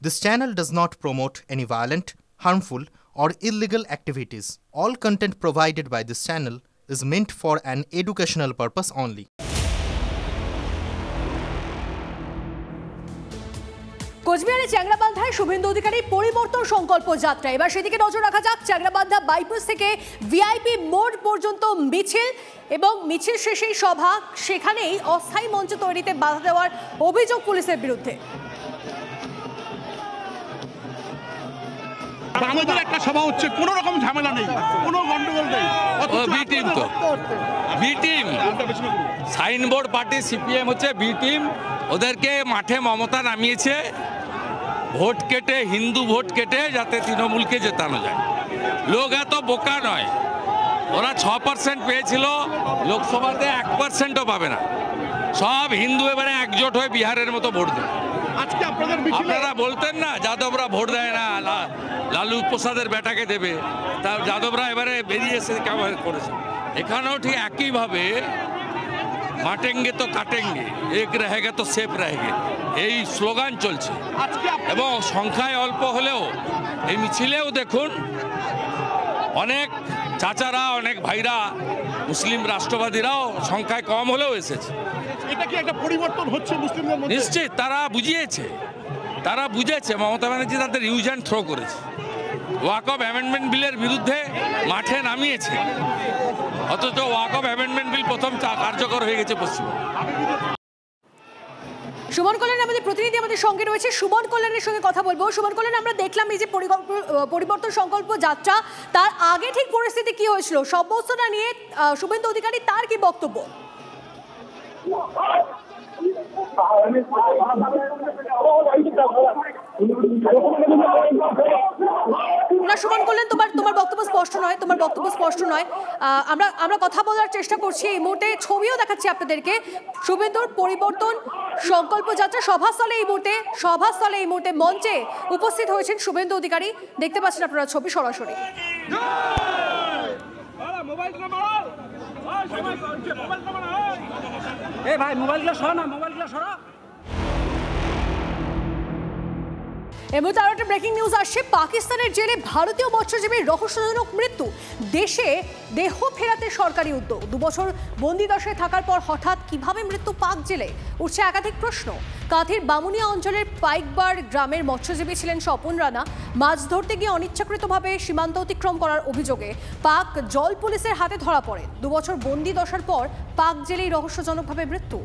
This channel does not promote any violent, harmful, or illegal activities. All content provided by this channel is meant for an educational purpose only. কোচবিহারে চ্যাংরাবান্ধায় শুভেন্দু অধিকারী পরিবর্তন সংকল্প যাত্রা। এবার সেদিকে নজর রাখা যাক। চ্যাংরাবান্ধা বাইপাস থেকে ভিআইপি মোড় পর্যন্ত মিছিল এবং মিছিল শেষেই সভা, সেখানেই অস্থায়ী মঞ্চ তৈরিতে বাধা দেওয়ার অভিযোগ পুলিশের বিরুদ্ধে। আমাদের একটা সভা হচ্ছে, কোনো রকম ঝামেলা নেই, কোনো গন্ডগোল নেই। বি টিম তো B team signboard party CPM হচ্ছে বি টিম। ওদেরকে মাঠে মমতা নামিয়েছে ভোট কেটে, হিন্দু ভোট কেটে, যাতে তৃণমূলকে জেতানো যায়। লোক এত বোকা নয়, ওরা 6% পেয়েছিল, লোকসভাতে 1%ও পাবে না। সব হিন্দু এবারে একজোট হয়ে বিহারের মতো ভোট দেবে। আজকে আপনারা বলতেন না যাদবরা ভোট দেয় না, লালু প্রসাদের বেটাকে দেবে, তা যাদবরা এবারে বেরিয়ে এসে কেমন করেছে। এখানেও ঠিক একইভাবে মাটেঙ্গে তো কাটেঙ্গে, এক রহেগে তো সেফ রহেগে, এই স্লোগান চলছে। এবং সংখ্যায় অল্প হলেও এই মিছিলেও দেখুন অনেক চাচারা, অনেক ভাইরা, মুসলিম রাষ্ট্রবাদীরাও সংখ্যায় কম হলেও এসেছে। এটা কি একটা পরিবর্তন হচ্ছে মুসলিমদের মধ্যে? নিশ্চিত তারা বুঝেছে মমতা ব্যানার্জি তাদের ইউজ অ্যান্ড থ্রো করেছে। ওয়াকফ অ্যামেন্ডমেন্ট বিলের বিরুদ্ধে মাঠে নামিয়েছে, অথচ ওয়াকফ অ্যামেন্ডমেন্ট বিল প্রথম কার্যকর হয়ে গেছে পশ্চিমবঙ্গে। সুমন কল্যাণ আমাদের প্রতিনিধি আমাদের সঙ্গে রয়েছে, সুমন কল্যাণের সঙ্গে কথা বলবো। সুমন কল্যাণ, আমরা দেখলাম এই যে পরিবর্তন সংকল্প যাত্রা, তার আগে ঠিক পরিস্থিতি কি হয়েছিল? সব্যস্ততা নিয়ে শুভেন্দু অধিকারী তার কি বক্তব্য? না সুমন কল্যাণ, তোমার বক্তব্য স্পষ্ট নয়। আমরা কথা বলার চেষ্টা করছি। এই মুহূর্তে ছবিও দেখাচ্ছি আপনাদেরকে। শুভেন্দুর পরিবর্তন সংকল্প যাত্রা সভাস্থলে এই মুহূর্তে মঞ্চে উপস্থিত হয়েছেন শুভেন্দু অধিকারী। দেখতে পাচ্ছেন আপনারা ছবি সরাসরি। এই মুহূর্তে আরো একটা ব্রেকিং নিউজ আসছে। পাকিস্তানের জেলে ভারতীয় মৎস্যজীবীর রহস্যজনক মৃত্যু। দেশে দেহ ফেরাতে সরকারি উদ্যোগ। 2 বছর বন্দিদশায় থাকার পর হঠাৎ কিভাবে মৃত্যু পাক জেলে, উঠছে একাধিক প্রশ্ন। কাঁথির বামুনিয়া অঞ্চলের পাইকবার গ্রামের মৎস্যজীবী ছিলেন স্বপন রানা। মাছ ধরতে গিয়ে অনিচ্ছাকৃতভাবে সীমান্ত অতিক্রম করার অভিযোগে পাক জল পুলিশের হাতে ধরা পড়ে। 2 বছর বন্দিদশার পর পাক জেলেই রহস্যজনকভাবে মৃত্যু।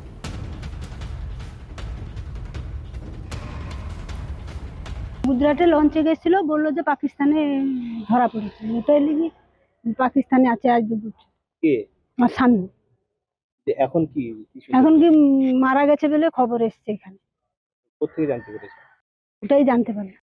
মুদ্রাটে লঞ্চে গেছিল, বললো যে পাকিস্তানে ধরা পড়েছে। তাই লিখি পাকিস্তানে আছে আজ 2 বছর। কে? আমার স্বামী। এখন কি মারা গেছে বলে খবর এসছে এখানে। কোথা থেকে জানতে পেরেছে? ওটাই জানতে পারলাম।